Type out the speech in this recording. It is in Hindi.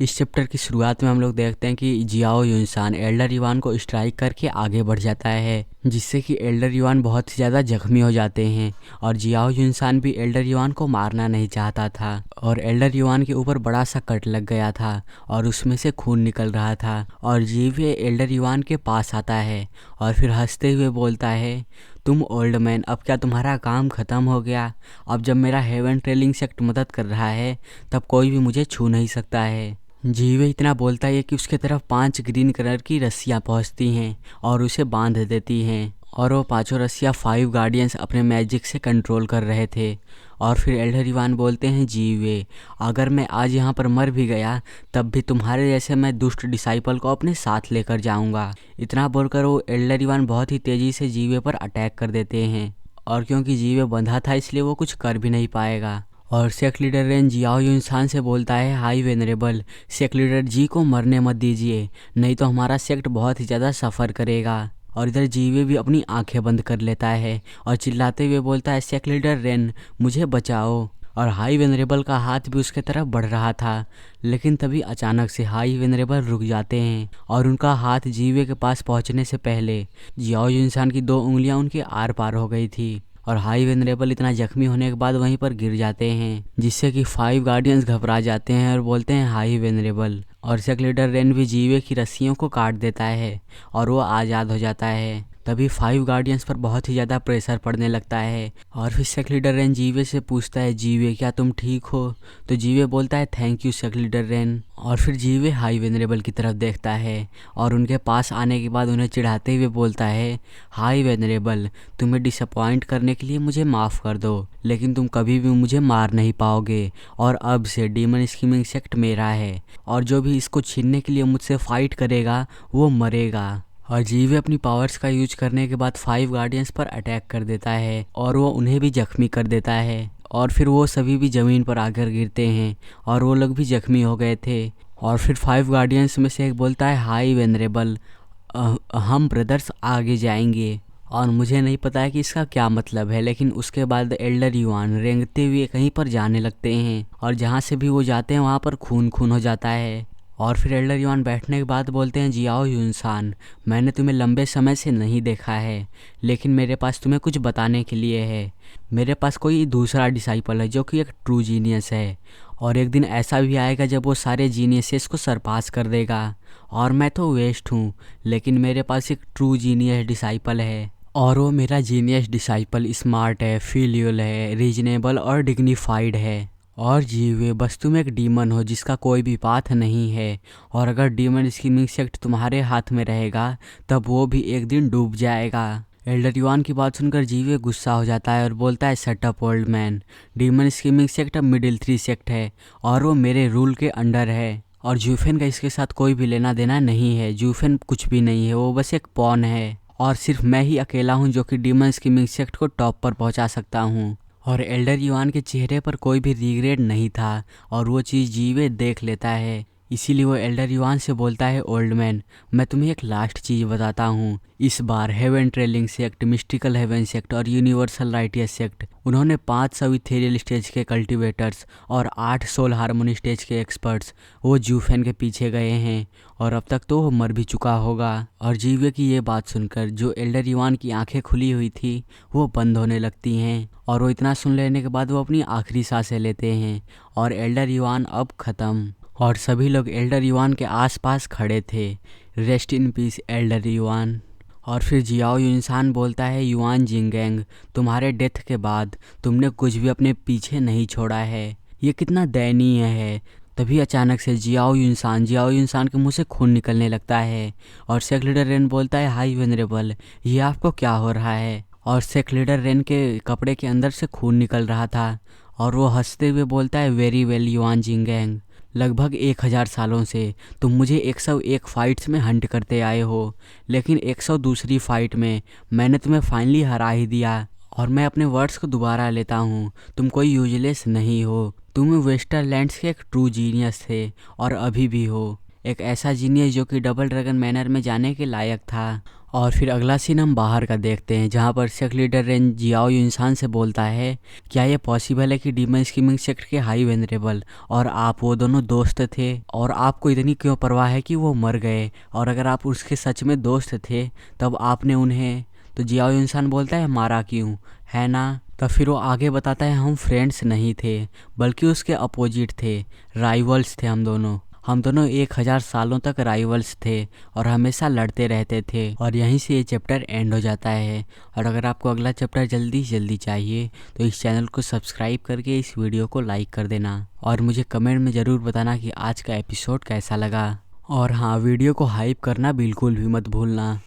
इस चैप्टर की शुरुआत में हम लोग देखते हैं कि जियाओ युनसान एल्डर युआन को स्ट्राइक करके आगे बढ़ जाता है, जिससे कि एल्डर युआन बहुत ही ज़्यादा जख्मी हो जाते हैं। और जियाओ युनसान भी एल्डर युआन को मारना नहीं चाहता था और एल्डर युआन के ऊपर बड़ा सा कट लग गया था और उसमें से खून निकल रहा था। और जीवे एल्डर युआन के पास आता है और फिर हंसते हुए बोलता है, तुम ओल्ड मैन, अब क्या तुम्हारा काम ख़त्म हो गया? अब जब मेरा हेवन ट्रेलिंग सेक्ट मदद कर रहा है तब कोई भी मुझे छू नहीं सकता है। जीवे इतना बोलता है कि उसके तरफ 5 ग्रीन कलर की रस्सियाँ पहुँचती हैं और उसे बांध देती हैं और वो पांचों रस्सियाँ 5 गार्डियंस अपने मैजिक से कंट्रोल कर रहे थे। और फिर एल्डर युआन बोलते हैं, जीवे अगर मैं आज यहाँ पर मर भी गया तब भी तुम्हारे जैसे मैं दुष्ट डिसाइपल को अपने साथ लेकर जाऊँगा। इतना बोलकर वो एल्डर युआन बहुत ही तेज़ी से जीवे पर अटैक कर देते हैं और क्योंकि जीवे बंधा था इसलिए वो कुछ कर भी नहीं पाएगा। और सेक्ट लीडर रेन जियाओ युनसान से बोलता है, हाई वेनरेबल, सेक्ट लीडर जी को मरने मत दीजिए, नहीं तो हमारा सेक्ट बहुत ही ज़्यादा सफ़र करेगा। और इधर जीवे भी अपनी आंखें बंद कर लेता है और चिल्लाते हुए बोलता है, सेक्ट लीडर रेन मुझे बचाओ। और हाई वेनरेबल का हाथ भी उसके तरफ बढ़ रहा था, लेकिन तभी अचानक से हाई वेनरेबल रुक जाते हैं और उनका हाथ जीवे के पास पहुंचने से पहले जियाओ युनसान की 2 उंगलियां उनके आर पार हो गई थी और हाई वेनरेबल इतना जख्मी होने के बाद वहीं पर गिर जाते हैं, जिससे कि 5 गार्डियंस घबरा जाते हैं और बोलते हैं, हाई वेनरेबल। और सेक्ट लीडर रेन भी जीवे की रस्सियों को काट देता है और वो आज़ाद हो जाता है। तभी 5 गार्डियंस पर बहुत ही ज़्यादा प्रेशर पड़ने लगता है और फिर सेक्ट लीडर रेन जीवे से पूछता है, जीवे क्या तुम ठीक हो? तो जीवे बोलता है, thank you sect leader rain. और फिर जीवे हाई वेनरेबल की तरफ देखता है और उनके पास आने के बाद उन्हें चिढ़ाते हुए बोलता है, हाई वेनरेबल, तुम्हें डिसअपॉइंट करने के लिए मुझे माफ़ कर दो, लेकिन तुम कभी भी मुझे मार नहीं पाओगे और अब से डीमन स्कीमिंग सेक्ट मेरा है और जो भी इसको छीनने के लिए मुझसे फाइट करेगा वो मरेगा। और जीवे अपनी पावर्स का यूज करने के बाद 5 गार्डियंस पर अटैक कर देता है और वो उन्हें भी जख्मी कर देता है और फिर वो सभी भी ज़मीन पर आकर गिरते हैं और वो लोग भी जख्मी हो गए थे। और फिर 5 गार्डियंस में से एक बोलता है, हाई वेनरेबल, हम ब्रदर्स आगे जाएंगे। और मुझे नहीं पता है कि इसका क्या मतलब है, लेकिन उसके बाद एल्डर युआन रेंगते हुए कहीं पर जाने लगते हैं और जहाँ से भी वो जाते हैं वहाँ पर खून खून हो जाता है। और फिर एल्डर युआन बैठने के बाद बोलते हैं, जियाओ युनसान, मैंने तुम्हें लंबे समय से नहीं देखा है, लेकिन मेरे पास तुम्हें कुछ बताने के लिए है। मेरे पास कोई दूसरा डिसाइपल है जो कि एक ट्रू जीनियस है और एक दिन ऐसा भी आएगा जब वो सारे जीनियसेस को सरपास कर देगा और मैं तो वेस्ट हूँ, लेकिन मेरे पास एक ट्रू जीनियस डिसाइपल है और वो मेरा जीनियस डिसाइपल स्मार्ट है, फिलियल है, रीजनेबल और डिग्निफाइड है। और जीवे बस तुम एक डीमन हो जिसका कोई भी पाथ नहीं है और अगर डीमन स्कीमिंग सेक्ट तुम्हारे हाथ में रहेगा तब वो भी एक दिन डूब जाएगा। एल्डर युआन की बात सुनकर जीवे गुस्सा हो जाता है और बोलता है, shut up old man, demon scheming sect अब मिडिल 3 सेक्ट है और वो मेरे रूल के अंडर है और जूफेन का इसके साथ कोई भी लेना देना नहीं है। जूफेन कुछ भी नहीं है, वो बस एक पॉन है और सिर्फ मैं ही अकेला हूँ जो कि डीमन स्कीमिंग सेक्ट को टॉप पर पहुँचा सकता हूँ। और एल्डर युआन के चेहरे पर कोई भी रिग्रेट नहीं था और वो चीज़ जीवे देख लेता है, इसीलिए वो एल्डर युआन से बोलता है, ओल्ड मैन, मैं तुम्हें एक लास्ट चीज़ बताता हूँ। इस बार heaven trailing sect, mystical heaven sect और यूनिवर्सल राइटियस सेक्ट, उन्होंने 5 सब इथेरियल स्टेज के कल्टिवेटर्स और 8 सोल हार्मोनी स्टेज के एक्सपर्ट्स वो जूफेन के पीछे गए हैं और अब तक तो वो मर भी चुका होगा। और जीवे की ये बात सुनकर जो एल्डर युआन की आंखें खुली हुई थी वो बंद होने लगती हैं और वो इतना सुन लेने के बाद वो अपनी आखिरी सांसें लेते हैं और एल्डर युआन अब ख़त्म। और सभी लोग एल्डर युआन के आसपास खड़े थे। Rest in peace Elder yuan. और फिर जियाओ युनसान बोलता है, युआन जिंगैंग, तुम्हारे डेथ के बाद तुमने कुछ भी अपने पीछे नहीं छोड़ा है, ये कितना दयनीय है। तभी अचानक से जियाओ युनसान के मुंह से खून निकलने लगता है और सेक्ट लीडर रेन बोलता है, हाई वेनरेबल, ये आपको क्या हो रहा है? और सेक्ट लीडर रेन के कपड़े के अंदर से खून निकल रहा था और वो हंसते हुए बोलता है, वेरी वेल युआन जिंगैंग, लगभग 1000 सालों से तुम मुझे 101 फाइट्स में हंट करते आए हो, लेकिन 102री फाइट में मैंने तुम्हें फाइनली हरा ही दिया और मैं अपने वर्ड्स को दोबारा लेता हूँ, तुम कोई यूजलेस नहीं हो, तुम वेस्टरलैंड्स के एक ट्रू जीनियस थे और अभी भी हो, एक ऐसा जीनियस जो कि डबल ड्रैगन मैनर में जाने के लायक था। और फिर अगला सीन हम बाहर का देखते हैं, जहाँ पर सेक्ट लीडर रेन जियाओ यूनसान से बोलता है क्या ये पॉसिबल है कि डीमन स्कीमिंग सेक्ट के हाई वेनरेबल और आप वो दोनों दोस्त थे, और आपको इतनी क्यों परवाह है कि वो मर गए, और अगर आप उसके सच में दोस्त थे तब आपने उन्हें, तो जियाओ यूनसान बोलता है मारा क्यों, है ना। तब फिर वो आगे बताता है हम फ्रेंड्स नहीं थे बल्कि उसके अपोजिट थे, राइवल्स थे हम दोनों 1000 सालों तक राइवल्स थे और हमेशा लड़ते रहते थे। और यहीं से ये चैप्टर एंड हो जाता है। और अगर आपको अगला चैप्टर जल्दी जल्दी चाहिए तो इस चैनल को सब्सक्राइब करके इस वीडियो को लाइक कर देना, और मुझे कमेंट में ज़रूर बताना कि आज का एपिसोड कैसा लगा। और हाँ, वीडियो को हाइप करना बिल्कुल भी मत भूलना।